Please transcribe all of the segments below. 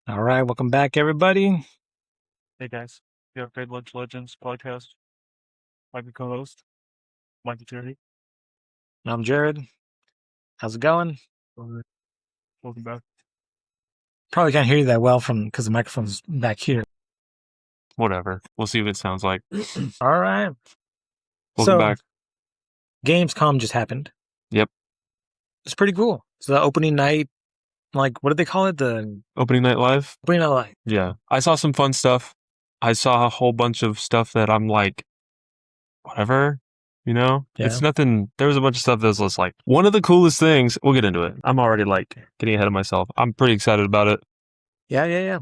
All right, welcome back, everybody. Hey guys, we have Great Lunch Legends podcast. I'm your co-host, Mikey Terry. I'm Jared. How's it going? Welcome back. Probably can't hear you that well because the microphone's back here. Whatever. We'll see what it sounds like. All right. Welcome So, back. Gamescom just happened. Yep. It's pretty cool. So the opening night, what do they call it? The Opening night live? opening night live. Yeah. I saw some fun stuff. I saw a whole bunch of stuff that I'm like, whatever, Yeah. It's nothing. There was a bunch of stuff that was just like, one of the coolest things. We'll get into it. I'm already like getting ahead of myself. I'm pretty excited about it. Yeah.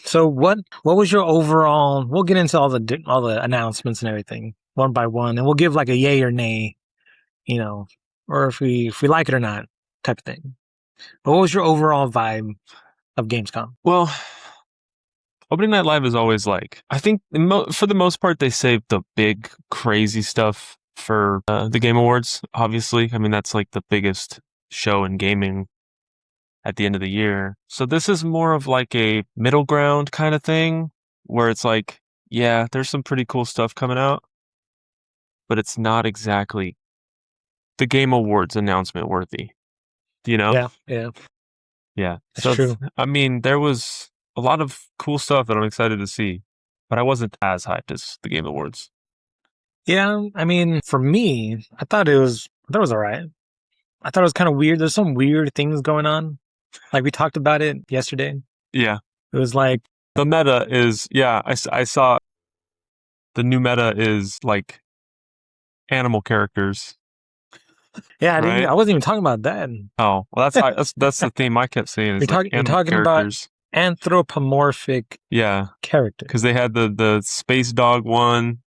So what was your overall, we'll get into all the announcements and everything one by one, and we'll give like a yay or nay, or if we like it or not type of thing. But what was your overall vibe of Gamescom? Well, opening night live is always like, I think for the most part, they save the big crazy stuff for the Game Awards, obviously. I mean, that's like the biggest show in gaming at the end of the year. So this is more of like a middle ground kind of thing where it's like, yeah, there's some pretty cool stuff coming out, but it's not exactly the Game Awards announcement worthy, Yeah. Yeah. That's true. I mean, there was a lot of cool stuff that I'm excited to see, but I wasn't as hyped as the Game Awards. Yeah, I mean, for me, I thought it was all right. I thought it was kind of weird. There's some weird things going on. Like we talked about it yesterday. Yeah. It was like The meta is, I saw the new meta is like animal characters. yeah, right? I wasn't even talking about that. Oh, well, that's the theme I kept seeing. Is like You're animal talking characters. about anthropomorphic characters. Because they had the space dog one,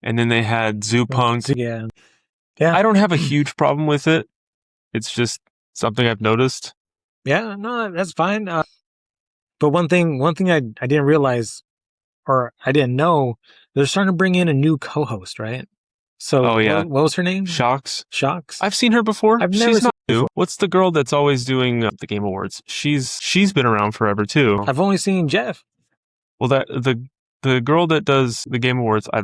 and then they had Zoopunk. Yeah. I don't have a huge problem with it. It's just something I've noticed. Yeah, no, that's fine. But one thing I didn't realize, or I didn't know, they're starting to bring in a new co-host, right? So, what was her name? Shocks. Shocks. I've seen her before. I've never seen her before. What's the girl that's always doing the Game Awards? She's been around forever too. I've only seen Jeff. Well, the girl that does the Game Awards, I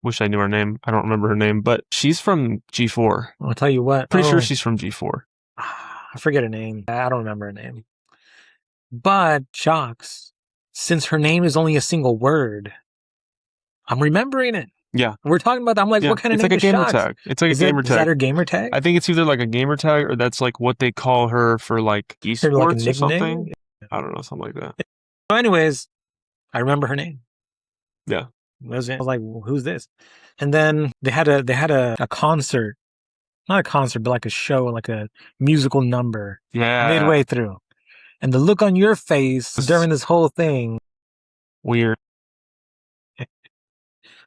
wish I knew her name. I don't remember her name, but she's from G4. I'll tell you what. Pretty sure she's from G4. I forget her name. I don't remember her name. But Shocks, since her name is only a single word, I'm remembering it. Yeah. We're talking about that. I'm like, what kind of name is Shocks? It's like a gamer tag. It's like a gamer tag. Is that her gamer tag? I think it's either like a gamer tag or that's like what they call her for like esports or something. I don't know, something like that. So anyways, I remember her name. Yeah. I was like, well, who's this? And then they had a concert. Not a concert, but like a show, like a musical number. Yeah. Midway through. And the look on your face during this whole thing. Weird.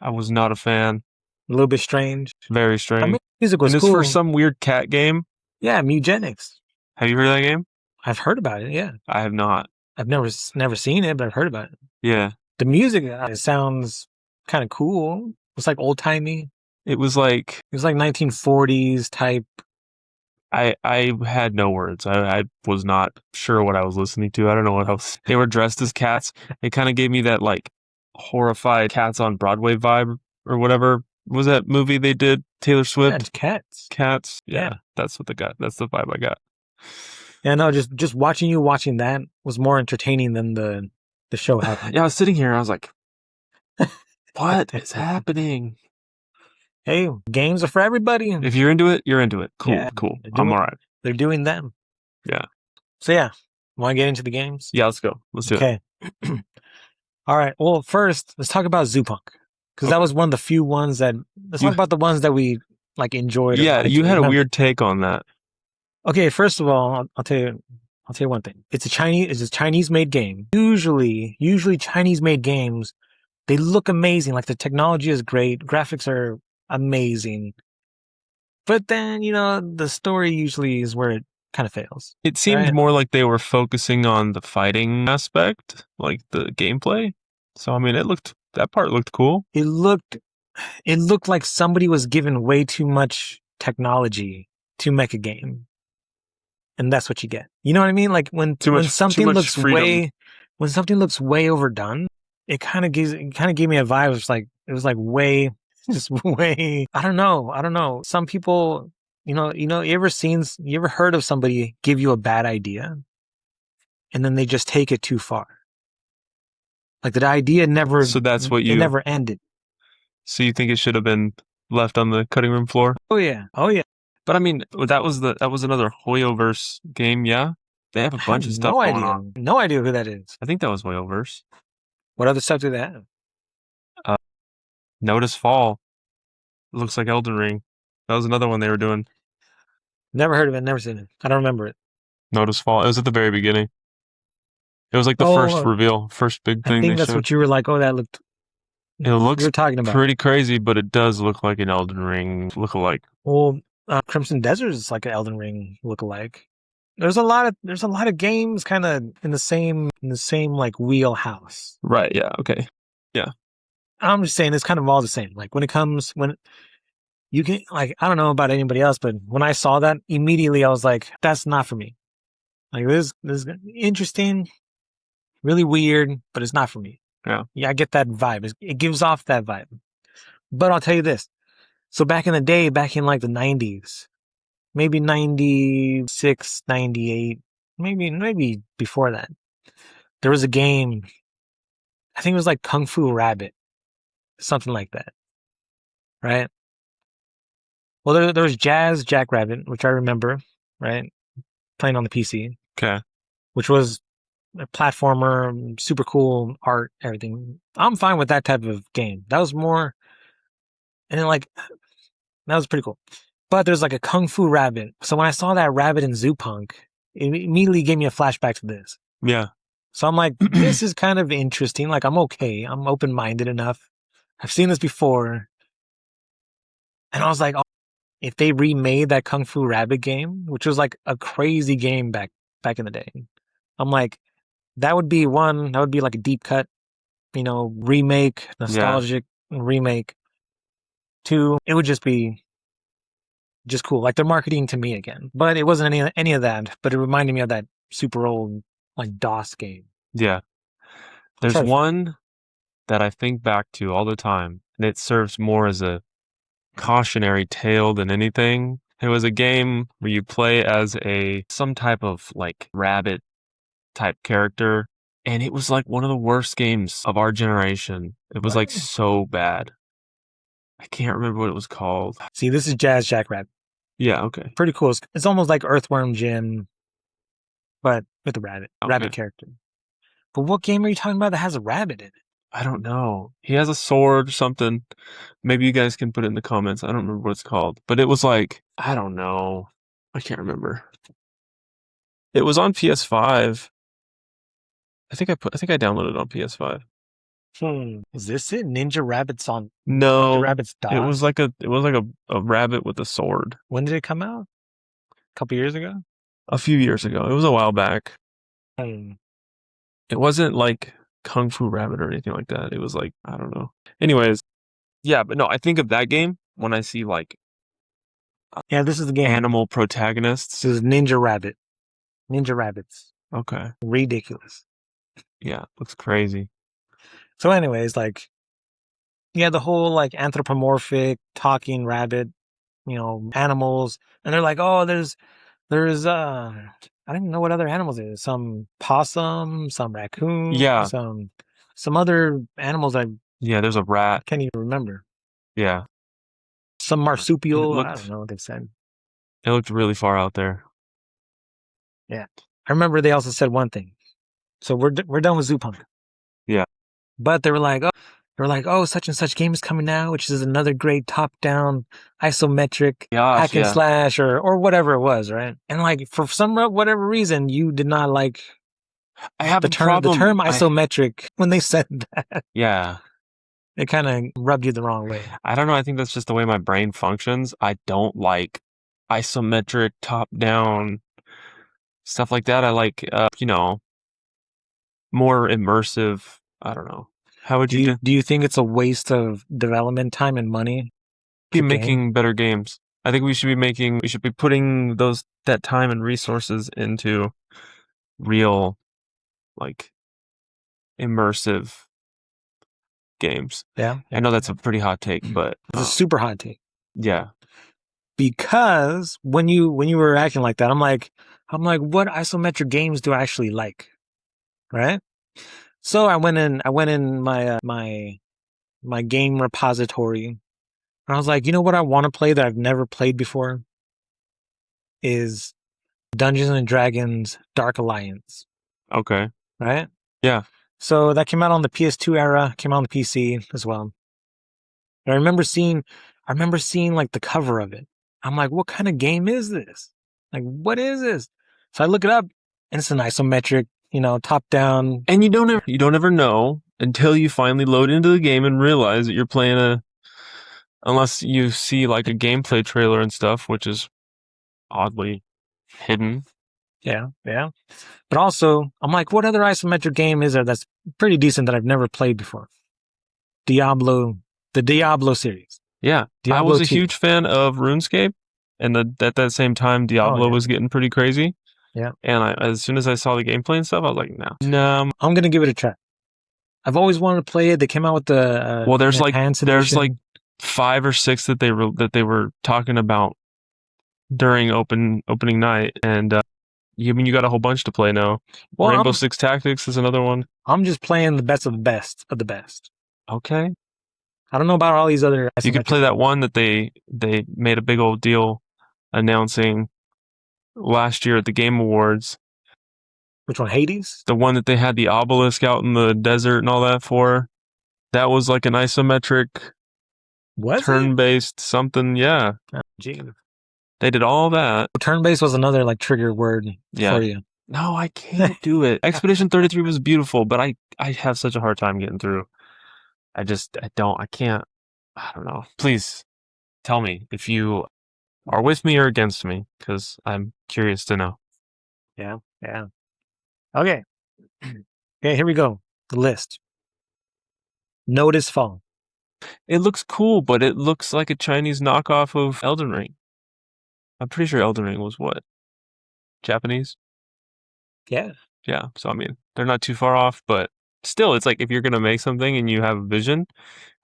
I was not a fan. A little bit strange. Very strange. I mean, music was cool. It's for some weird cat game. Yeah, Mugenics. Have you heard of that game? I've heard about it, yeah. I have not. I've never seen it, but I've heard about it. Yeah. The music sounds kind of cool. It's like old-timey. It was like 1940s type. I had no words. I was not sure what I was listening to. I don't know what else. They were dressed as cats. It kind of gave me that like horrified Cats on Broadway vibe or whatever. Was that movie they did? Taylor Swift? Yeah, Cats. Yeah. That's what they got. That's the vibe I got. Yeah, no, just watching that was more entertaining than the show happened. Yeah, I was sitting here. I was like, what is happening? Hey, games are for everybody. If you're into it, you're into it. Cool, yeah, cool. I'm all right. They're doing them. Yeah. So yeah, want to get into the games? Yeah, let's go. Let's do it. Okay. All right. Well, first, let's talk about Zoopunk. Because that was one of the few ones that... Let's talk about the ones that we enjoyed. Yeah, you had a weird take on that. Okay, first of all, I'll tell you one thing. It's a Chinese-made game. Usually Chinese-made games, they look amazing. Like the technology is great. Graphics are amazing. But then, the story usually is where it kind of fails. It seemed more like they were focusing on the fighting aspect, like the gameplay. So, I mean, that part looked cool. It looked like somebody was given way too much technology to make a game. And that's what you get. You know what I mean? Like when something looks when something looks way overdone, it kind of gave me a vibe. It was like way, just way. I don't know. Some people, you ever heard of somebody give you a bad idea, and then they just take it too far. Like the idea So that's what never ended. So you think it should have been left on the cutting room floor? Oh yeah. But I mean, that was another Hoyoverse game, yeah? They have a bunch of stuff going on. No idea who that is. I think that was Hoyoverse. What other stuff do they have? Notice Fall. It looks like Elden Ring. That was another one they were doing. Never heard of it, never seen it. I don't remember it. Notice Fall. It was at the very beginning. It was like the first reveal, first big thing I think that's showed. what you were like, oh, that looked... It looks you're talking about pretty crazy, but it does look like an Elden Ring lookalike. Well, Crimson Desert is like an Elden Ring lookalike. There's a lot of games kind of in the same like wheelhouse. Right, yeah, okay. Yeah. I'm just saying it's kind of all the same. Like when you can, like, I don't know about anybody else, but when I saw that, immediately I was like, that's not for me. Like this is interesting, really weird, but it's not for me. Yeah. Yeah, I get that vibe. It gives off that vibe. But I'll tell you this. So back in the day, back in like the 90s, maybe 96, 98, maybe before that, there was a game, I think it was like Kung Fu Rabbit, something like that. Right? Well, there was Jazz Jackrabbit, which I remember, right? Playing on the PC. Okay. Which was a platformer, super cool art, everything. I'm fine with that type of game. That was more, and then like, that was pretty cool. But there's like a Kung Fu Rabbit. So when I saw that rabbit in Zoopunk, it immediately gave me a flashback to this. Yeah. So I'm like, this is kind of interesting. Like, I'm okay. I'm open-minded enough. I've seen this before. And I was like, oh, if they remade that Kung Fu Rabbit game, which was like a crazy game back in the day, I'm like, that would be like a deep cut, remake, nostalgic remake. 2, it would just be just cool. Like they're marketing to me again. But it wasn't any of that, but it reminded me of that super old like DOS game. Yeah. There's one that I think back to all the time, and it serves more as a cautionary tale than anything. It was a game where you play as some type of like rabbit type character, and it was like one of the worst games of our generation. It was like so bad. I can't remember what it was called. See, this is Jazz Jackrabbit. Yeah, okay. Pretty cool. It's almost like Earthworm Jim, but with a rabbit character. But what game are you talking about that has a rabbit in it? I don't know. He has a sword or something. Maybe you guys can put it in the comments. I don't remember what it's called. But it was like, I don't know. I can't remember. It was on PS5. I think I downloaded it on PS5. Is this it? Ninja Rabbits on No. Ninja Rabbits DOS? It was like a rabbit with a sword. When did it come out? A couple years ago? A few years ago. It was a while back. It wasn't like Kung Fu Rabbit or anything like that. It was like, I don't know. Anyways, yeah, but no, I think of that game when I see like this is the game. Animal protagonists. This is Ninja Rabbit. Ninja Rabbits. Okay. Ridiculous. Yeah, looks crazy. So anyways, like, the whole like anthropomorphic talking rabbit, animals, and they're like, oh, there's I don't even know what other animals it is. Some possum, some raccoon, some other animals there's a rat. Can't even remember. Yeah. Some marsupial. I don't know what they said. It looked really far out there. Yeah. I remember they also said one thing. So we're done with Zoopunk. Yeah. But they were like, oh, such and such game is coming out, which is another great top-down isometric hack and slash or whatever it was, right? And like for whatever reason, you did not like the term isometric when they said that. Yeah. It kind of rubbed you the wrong way. I don't know. I think that's just the way my brain functions. I don't like isometric, top-down stuff like that. I like, more immersive. I don't know. How would do you think it's a waste of development time and money? Be making better games. I think we should be putting that time and resources into real, like, immersive games. Yeah. I know that's a pretty hot take, but It's a super hot take. yeah. Because when you were acting like that, I'm like, what isometric games do I actually like? Right? So I went in my game repository, and I was like, you know what I want to play that I've never played before is Dungeons and Dragons Dark Alliance. Okay. Right? Yeah. So that came out on the PS2 era, came out on the PC as well. And I remember seeing like the cover of it. I'm like, what kind of game is this? Like, what is this? So I look it up, and it's an isometric, top down. And you don't ever know until you finally load into the game and realize that you're playing unless you see like a gameplay trailer and stuff, which is oddly hidden. Yeah. But also, I'm like, what other isometric game is there that's pretty decent that I've never played before? The Diablo series. Yeah. Diablo I was a 2. huge fan of RuneScape, and at that same time, Diablo was getting pretty crazy. Yeah. And as soon as I saw the gameplay and stuff, I was like, no. I'm going to give it a try. I've always wanted to play it. They came out with the well, there's like edition. 5 or 6 that they were talking about during opening night, and you got a whole bunch to play now. Well, Rainbow Six Tactics is another one. I'm just playing the best of the best of the best. Okay. I don't know about all these other. You could play that one that they made a big old deal announcing last year at the Game Awards. Which one, Hades? The one that they had the obelisk out in the desert and all that for. That was like an isometric, turn-based something. Yeah. Oh, gee. They did all that. Turn-based was another like trigger word for you. No, I can't do it. Expedition 33 was beautiful, but I have such a hard time getting through. I can't. I don't know. Please tell me if you are with me or against me, because I'm curious to know. Yeah. Okay. Okay, here we go. The list. Notice Fall. It looks cool, but it looks like a Chinese knockoff of Elden Ring. I'm pretty sure Elden Ring was what? Japanese? Yeah. Yeah. So, I mean, they're not too far off, but still, it's like if you're going to make something and you have a vision,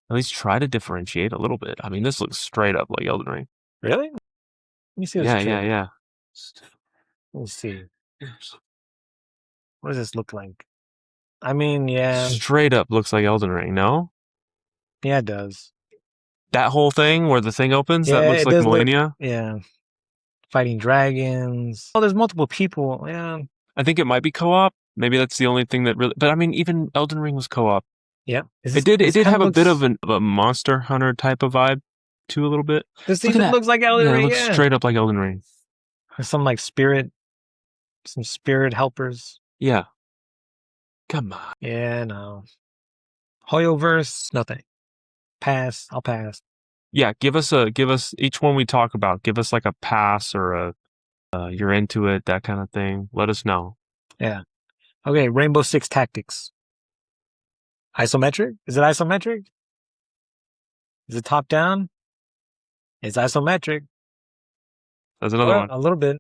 at least try to differentiate a little bit. I mean, this looks straight up like Elden Ring. Really? Let me see this trailer. Yeah. Let's see. What does this look like? I mean, yeah. Straight up looks like Elden Ring, no? Yeah, it does. That whole thing where the thing opens, that looks like Millennia? Yeah. Fighting dragons. Oh, there's multiple people. Yeah. I think it might be co-op. Maybe that's the only thing that really... But I mean, even Elden Ring was co-op. Yeah. It did have a bit of a Monster Hunter type of vibe, too, a little bit. This even looks like Elden Ring. It looks straight up like Elden Ring. There's some spirit helpers. Yeah. Come on. Yeah, no. Hoyoverse, nothing. Pass. I'll pass. Yeah, give us each one we talk about. Give us like a pass or a you're into it, that kind of thing. Let us know. Yeah. Okay, Rainbow Six Tactics. Isometric? Is it isometric? Is it top down? It's isometric. That's another one. A little bit.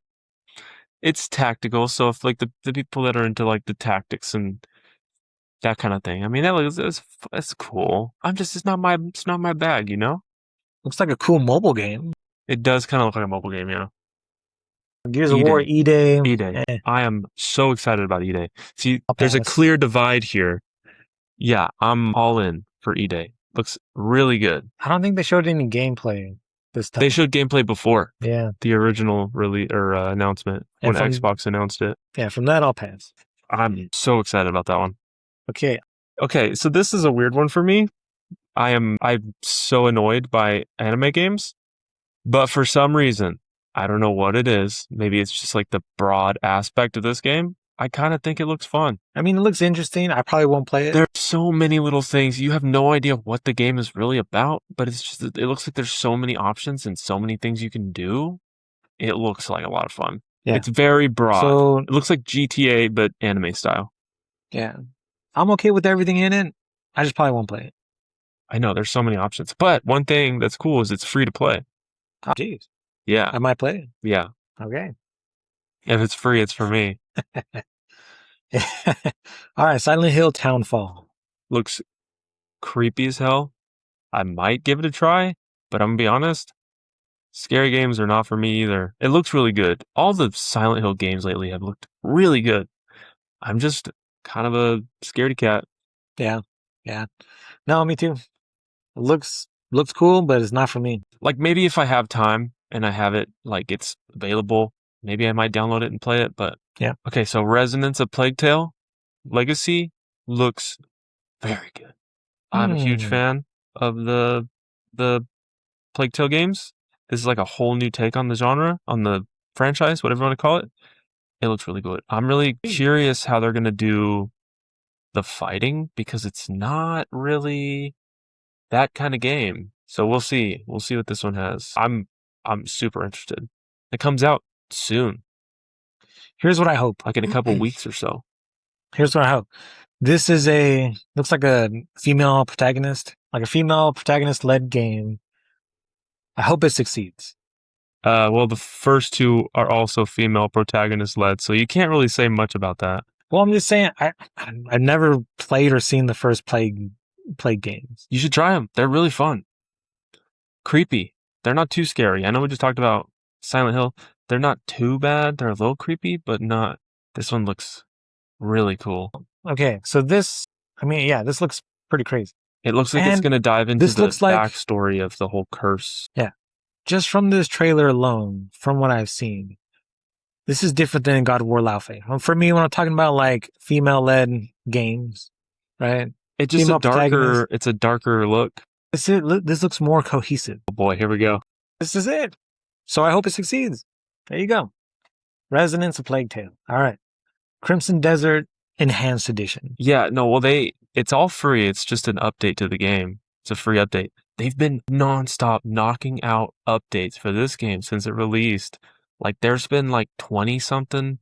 It's tactical, so if like the people that are into like the tactics and that kind of thing, I mean that's cool. It's not my bag, you know? Looks like a cool mobile game. It does kind of look like a mobile game, yeah. Gears of War, E-Day. E-Day. I am so excited about E-Day. See, there's a clear divide here. Yeah, I'm all in for E-Day. Looks really good. I don't think they showed any gameplay this time. They showed gameplay before. Yeah. The original release or announcement when Xbox announced it. Yeah, from that I'll pass. I'm so excited about that one. Okay. Okay, so this is a weird one for me. I'm so annoyed by anime games, but for some reason, I don't know what it is. Maybe it's just like the broad aspect of this game. I kind of think it looks fun. I mean, it looks interesting. I probably won't play it. There's so many little things. You have no idea what the game is really about, but it's just, it looks like there's so many options and so many things you can do. It looks like a lot of fun. Yeah. It's very broad. So it looks like GTA, but anime style. Yeah. I'm okay with everything in it. I just probably won't play it. I know, there's so many options. But one thing that's cool is it's free to play. Oh, geez. Yeah. I might play it. Yeah. Okay. If it's free, it's for me. All right, Silent Hill Townfall. Looks creepy as hell. I might give it a try, but I'm gonna be honest, scary games are not for me either. It looks really good. All the Silent Hill games lately have looked really good. I'm just kind of a scaredy cat. Yeah, yeah. No, me too. Looks cool, but it's not for me. Like maybe if I have time and I have it, like it's available, maybe I might download it and play it. But Yeah. okay, so Resonance of Plague Tale Legacy looks very good. I'm a huge Hmm. fan of the Plague Tale games. This is like a whole new take on the genre, on the franchise, whatever you want to call it. It looks really good. I'm really curious how they're gonna do the fighting because it's not really that kind of game. So we'll see. We'll see what this one has. I'm super interested. It comes out soon, Here's what I hope. like in a couple weeks or so. Here's what I hope. This is looks like a female protagonist, like a female protagonist led game. I hope it succeeds. Well, the first two are also female protagonist led, so you can't really say much about that. Well, I'm just saying, I've never played or seen the first Plague games. You should try them. They're really fun. Creepy. They're not too scary. I know we just talked about Silent Hill. They're not too bad. They're a little creepy, but not. This one looks really cool. Okay, so this looks pretty crazy. It looks like it's And going to dive into this the looks like- backstory of the whole curse. Yeah, just from this trailer alone, from what I've seen, this is different than God of War Laufe. For me, when I'm talking about like female-led games, right? It's just Female a darker. protagonist. It's a darker look. This looks more cohesive. Oh boy, here we go. This is it. So I hope it succeeds. There you go. Resonance of Plague Tale. All right. Crimson Desert Enhanced Edition. Yeah, no, well, it's all free. It's just an update to the game. It's a free update. They've been nonstop knocking out updates for this game since it released. Like, there's been like 20 something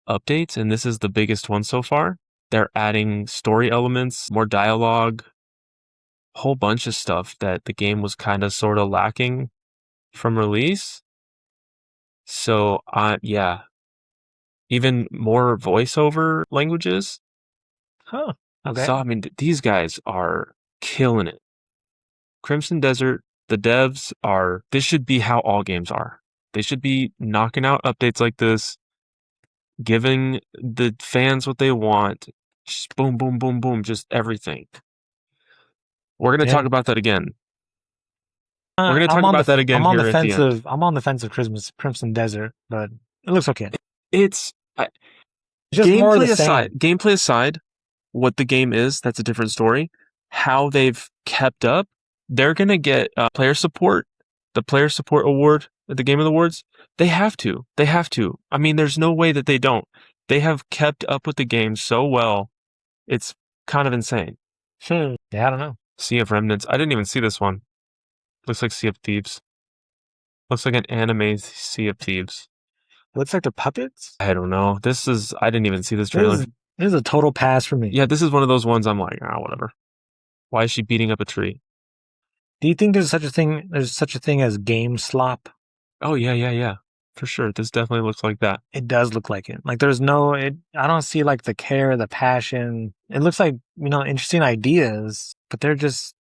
updates, and this is the biggest one so far. They're adding story elements, more dialogue, whole bunch of stuff that the game was kind of sort of lacking from release. So, yeah, even more voiceover languages. Huh. Okay. So, I mean, these guys are killing it. Crimson Desert, the devs this should be how all games are. They should be knocking out updates like this, giving the fans what they want. Just boom, boom, boom, boom, just everything. We're going to talk about that again. We're going to talk about that again I'm on here the at the fence end. of I'm on the fence of Crimson Desert, but it looks okay. It's Just more of the gameplay aside, what the game is, that's a different story. How they've kept up, they're going to get player support, the player support award at the Game of the Awards. They have to. They have to. I mean, there's no way that they don't. They have kept up with the game so well. It's kind of insane. Yeah, I don't know. Sea of Remnants. I didn't even see this one. Looks like Sea of Thieves. Looks like an anime Sea of Thieves. Looks like they're puppets. I don't know. I didn't even see this trailer. This is a total pass for me. Yeah, this is one of those ones I'm like, whatever. Why is she beating up a tree? Do you think there's such a thing as game slop? Oh yeah. For sure. This definitely looks like that. It does look like it. Like I don't see like the care, the passion. It looks like, interesting ideas, but they're just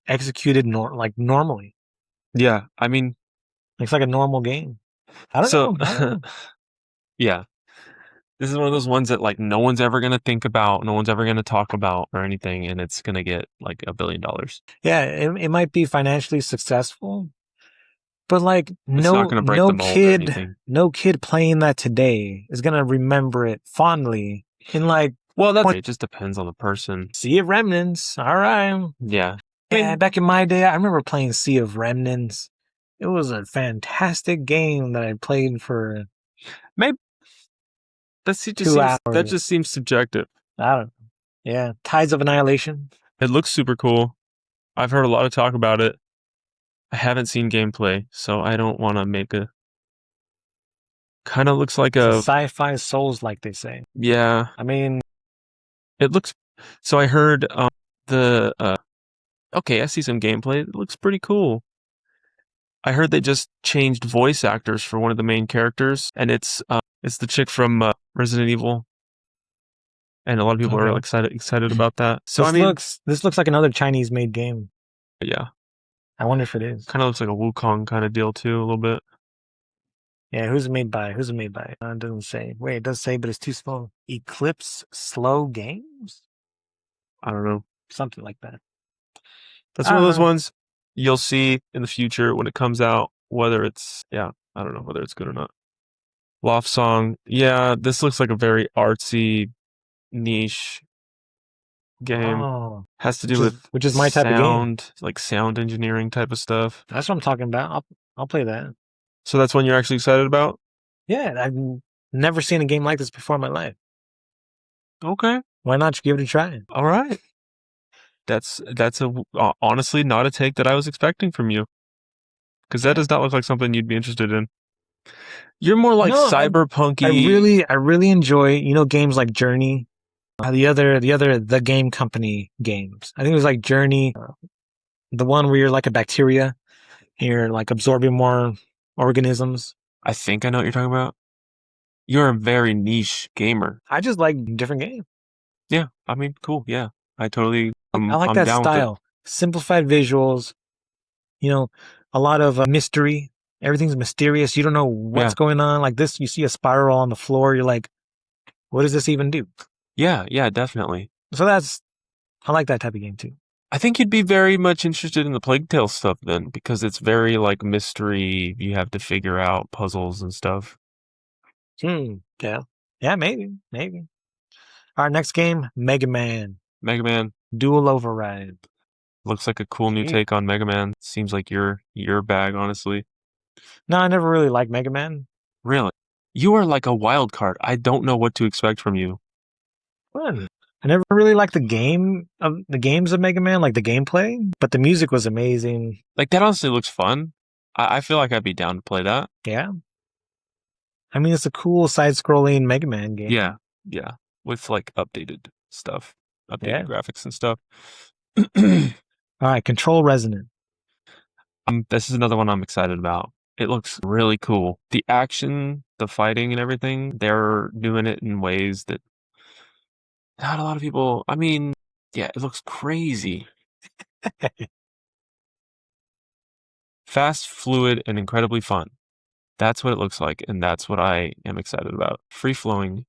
executed normally. Yeah, I mean, It's like a normal game. I don't know. Yeah. This is one of those ones that like no one's ever going to think about, no one's ever going to talk about or anything, and it's going to get like $1 billion. Yeah, it might be financially successful, but like It's not gonna break the mold or anything. no kid playing that today is gonna remember it fondly in like. Well, it just depends on the person. Sea of Remnants, all right. Yeah. Yeah, back in my day, I remember playing Sea of Remnants. It was a fantastic game that I played for Maybe that just seems subjective. I don't know. Yeah, Tides of Annihilation. It looks super cool. I've heard a lot of talk about it. I haven't seen gameplay, so I don't want to make a. Kind of looks like a sci-fi Souls, like they say. Yeah. I mean, it looks. So I heard okay, I see some gameplay. It looks pretty cool. I heard they just changed voice actors for one of the main characters, and it's the chick from Resident Evil. and a lot of people are Okay. excited about that. So This looks like another Chinese made game. yeah, I wonder if it is. kind of looks like a Wukong kind of deal too, a little bit. Yeah, who's it made by? Who's it made by? It doesn't say. Wait, it does say, but it's too small. Eclipse Slow Games? I don't know. Something like that. That's I one of don't those know. ones you'll see in the future when it comes out, whether it's, I don't know whether it's good or not. Loft Song, yeah, this looks like a very artsy, niche game. Oh, Has to do with which is my type of game. like sound engineering type of stuff. That's what I'm talking about. I'll play that. So that's one you're actually excited about? Yeah, I've never seen a game like this before in my life. Okay. Why not give it a try? All right. That's honestly not a take that I was expecting from you. Because that does not look like something you'd be interested in. You're more like cyberpunky. I really enjoy, games like Journey. The game company games. I think it was like Journey, the one where you're like a bacteria, and you're like absorbing more organisms. I think I know what you're talking about. You're a very niche gamer. I just like different games. Yeah, I mean, cool. Yeah, I totally. I like I'm that down style. Simplified visuals. A lot of mystery. Everything's mysterious. You don't know what's going on. Like this, you see a spiral on the floor. You're like, what does this even do? Yeah, definitely. So I like that type of game too. I think you'd be very much interested in the Plague Tale stuff then, because it's very like mystery. You have to figure out puzzles and stuff. Yeah. Yeah, maybe. Our next game, Mega Man. Mega Man Dual Override. looks like a cool new take on Mega Man. Seems like your bag, honestly. No, I never really liked Mega Man. Really? You are like a wild card. I don't know what to expect from you. Fun. I never really liked the games of Mega Man, like the gameplay, but the music was amazing. Like that honestly looks fun. I feel like I'd be down to play that. Yeah. I mean, it's a cool side-scrolling Mega Man game. Yeah. With like updated stuff, updated graphics and stuff. All right, Control Resonant. This is another one I'm excited about. It looks really cool. The action, the fighting and everything, they're doing it in ways that not a lot of people, I mean, yeah, it looks crazy. Fast, fluid, and incredibly fun. That's what it looks like, and that's what I am excited about. Free flowing,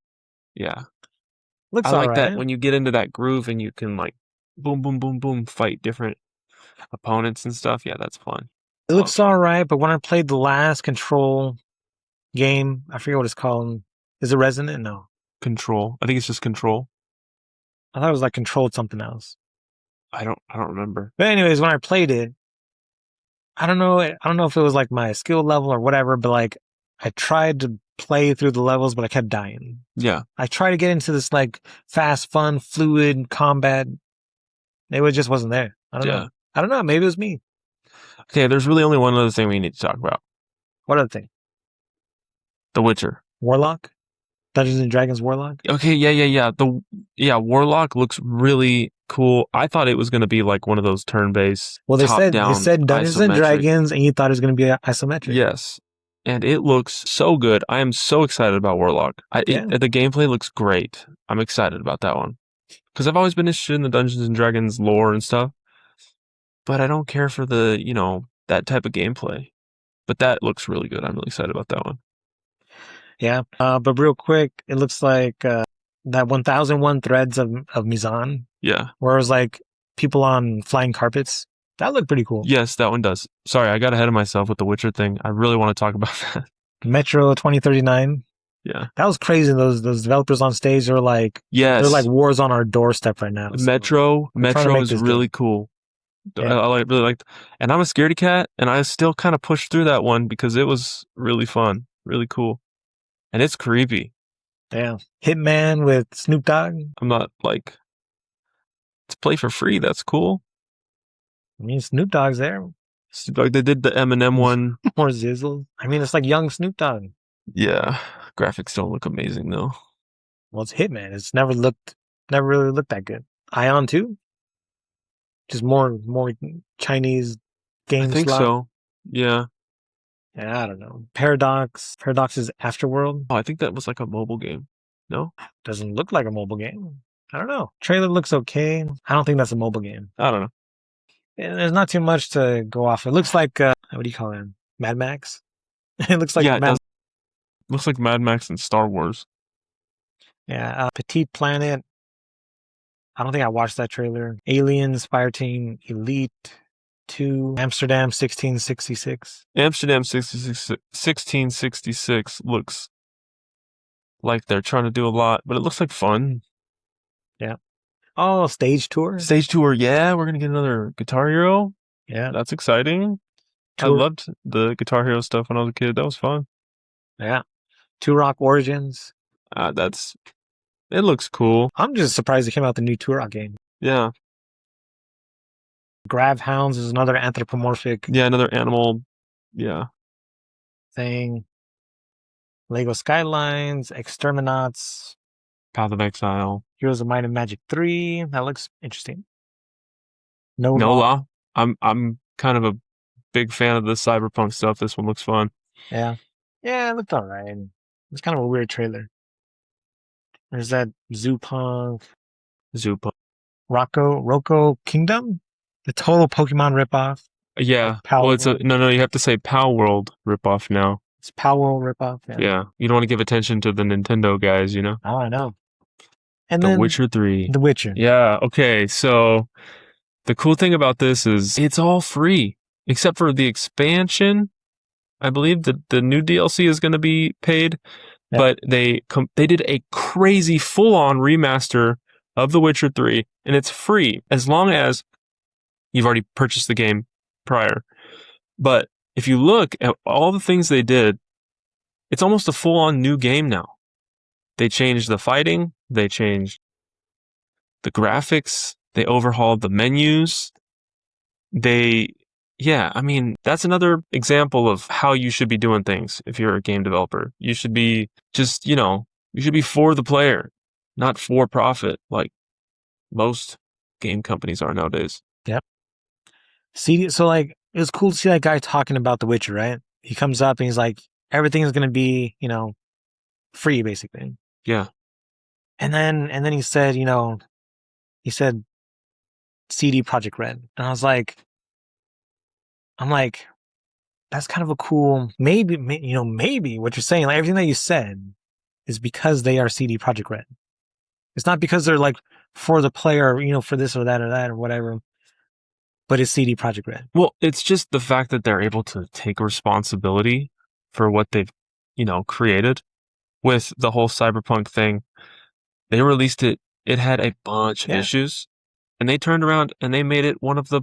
yeah. Looks I like alright. that when you get into that groove and you can like boom, boom, boom, boom, fight different opponents and stuff. Yeah, that's fun. It looks alright, but when I played the last Control game, I forget what it's called. Is it Resonant? No. Control. I think it's just Control. I thought it was like Controlled something else. I don't remember. But anyways, when I played it, I don't know if it was like my skill level or whatever, but like I tried to play through the levels, but I kept dying. Yeah. I tried to get into this like fast, fun, fluid combat. It just wasn't there. I don't know. Maybe it was me. Okay, there's really only one other thing we need to talk about. What other thing? The Witcher. Warlock? Dungeons and Dragons Warlock? Okay, yeah. Warlock looks really cool. I thought it was going to be like one of those turn-based. Well, they said Dungeons and Dragons, and you thought it was going to be isometric. Yes, and it looks so good. I am so excited about Warlock. The gameplay looks great. I'm excited about that one because I've always been interested in the Dungeons and Dragons lore and stuff, but I don't care for the that type of gameplay. But that looks really good. I'm really excited about that one. Yeah, but real quick, it looks like that 1001 Threads of Mizan. Yeah. Where it was like people on flying carpets. That looked pretty cool. Yes, that one does. Sorry, I got ahead of myself with the Witcher thing. I really want to talk about that. Metro 2039. Yeah. That was crazy. Those developers on stage are like, yes, they're like wars on our doorstep right now. Metro is really cool. Yeah. I really liked, and I'm a scaredy cat, and I still kind of pushed through that one because it was really fun, really cool. And it's creepy. Yeah. Hitman with Snoop Dogg. I'm not like, it's play for free. That's cool. I mean, Snoop Dogg's there. Like they did the Eminem one. More Zizzle. I mean, it's like young Snoop Dogg. Yeah. Graphics don't look amazing though. Well, it's Hitman. It's never really looked that good. Ion 2? Just more Chinese game I think slot. so. Yeah. Yeah, I don't know. Paradox's Afterworld. Oh, I think that was like a mobile game. No? Doesn't look like a mobile game. I don't know. Trailer looks okay. I don't think that's a mobile game. I don't know. There's not too much to go off. It looks like what do you call it? Mad Max. It looks like Yeah, it Mad. does. Looks like Mad Max and Star Wars. Yeah, Petite Planet. I don't think I watched that trailer. Aliens, Fireteam Elite 2, Amsterdam 1666. Amsterdam 1666 looks like they're trying to do a lot, but it looks like fun. Yeah. Oh, Stage Tour. Stage tour, yeah, we're gonna get another Guitar Hero. Yeah. That's exciting. I Tour. loved the Guitar Hero stuff when I was a kid. That was fun. Yeah. Turok Origins. It looks cool. I'm just surprised it came out the new Turok game. Yeah. Grav Hounds is another anthropomorphic Yeah, another animal. Yeah. thing. Lego Skylines, Exterminats, Path of Exile. Heroes of Might and Magic 3. That looks interesting. No No Law. Law. I'm kind of a big fan of the cyberpunk stuff. This one looks fun. Yeah. Yeah, it looked alright. It's kind of a weird trailer. There's that Zoopunk, Zoopunk. Rocco Kingdom? The total Pokemon ripoff. Yeah. Pal Well, it's World. no. You have to say Pal World ripoff now. It's Pal World ripoff. Yeah. You don't want to give attention to the Nintendo guys, you know. Oh, I know. And The then Witcher 3. The Witcher. Yeah. Okay. So the cool thing about this is it's all free except for the expansion. I believe the new DLC is going to be paid, Yeah. but they did a crazy full-on remaster of The Witcher 3, and it's free as long as you've already purchased the game prior. But if you look at all the things they did, it's almost a full-on new game now. They changed the fighting, they changed the graphics, they overhauled the menus. I mean, that's another example of how you should be doing things if you're a game developer. You should be just, you should be for the player, not for profit, like most game companies are nowadays. Yep. So like, it was cool to see that guy talking about The Witcher, right? He comes up and he's like, everything is going to be, free basically. Yeah. And then he said, CD Projekt Red. And I'm like, that's kind of a cool, maybe what you're saying, like everything that you said is because they are CD Projekt Red. It's not because they're like for the player, for this or that or whatever, but it's CD Projekt Red. Well, it's just the fact that they're able to take responsibility for what they've, created with the whole cyberpunk thing. They released it. It had a bunch of issues, and they turned around and they made it one of the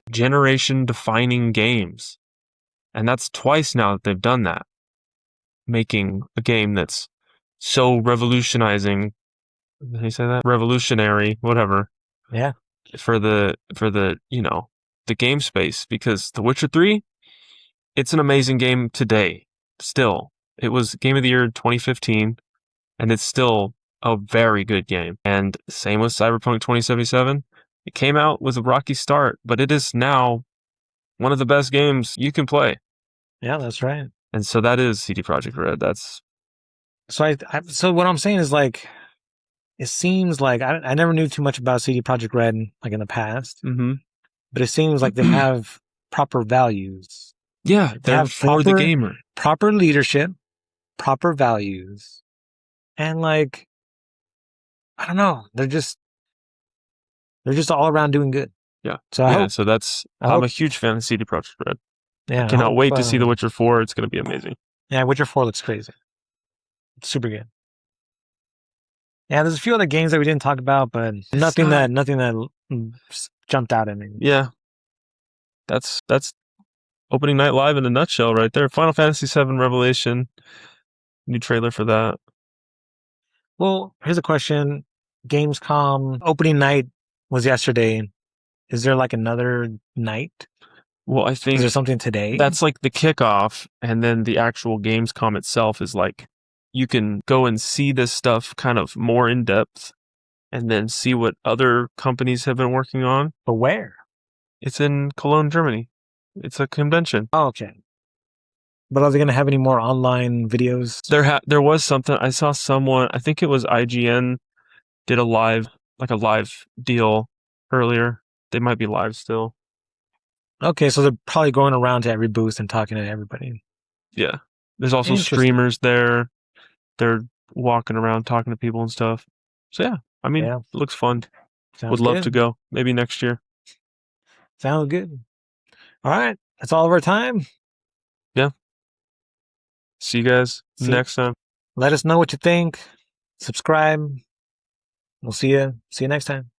generation defining games. And that's twice now that they've done that, making a game that's so revolutionizing. Did he say that? Revolutionary, whatever. Yeah. For the the game space, because The Witcher 3, it's an amazing game today. Still, it was Game of the Year 2015, and it's still a very good game. And same with Cyberpunk 2077. It came out with a rocky start, but it is now one of the best games you can play. Yeah, that's right. And so that is CD Projekt Red. That's so what I'm saying is like, it seems like I never knew too much about CD Projekt Red like in the past, but it seems like they have proper values. Yeah, they have for the gamer, proper leadership, proper values, and like, I don't know, they're just all around doing good. Yeah. So I'm a huge fan of CD Projekt Red. Yeah, I cannot wait to see The Witcher 4. It's going to be amazing. Yeah, Witcher 4 looks crazy. It's super good. Yeah, there's a few other games that we didn't talk about, but nothing that jumped out at me. Yeah. That's opening night live in a nutshell right there. Final Fantasy VII Revelation. New trailer for that. Well, here's a question. Gamescom opening night was yesterday. Is there like another night? Well, I think... Is there something today? That's like the kickoff, and then the actual Gamescom itself is like, you can go and see this stuff kind of more in depth, and then see what other companies have been working on. But where? It's in Cologne, Germany. It's a convention. Oh, okay. But are they going to have any more online videos? There was something. I saw someone, I think it was IGN, did a live deal earlier. They might be live still. Okay, so they're probably going around to every booth and talking to everybody. Yeah. There's also Interesting. streamers there. They're walking around talking to people and stuff. So yeah, I mean, Yeah. it looks fun. Sounds Would love good. to go. Maybe next year. Sounds good. All right. That's all of our time. Yeah. See you guys next time. Let us know what you think. Subscribe. We'll see you next time.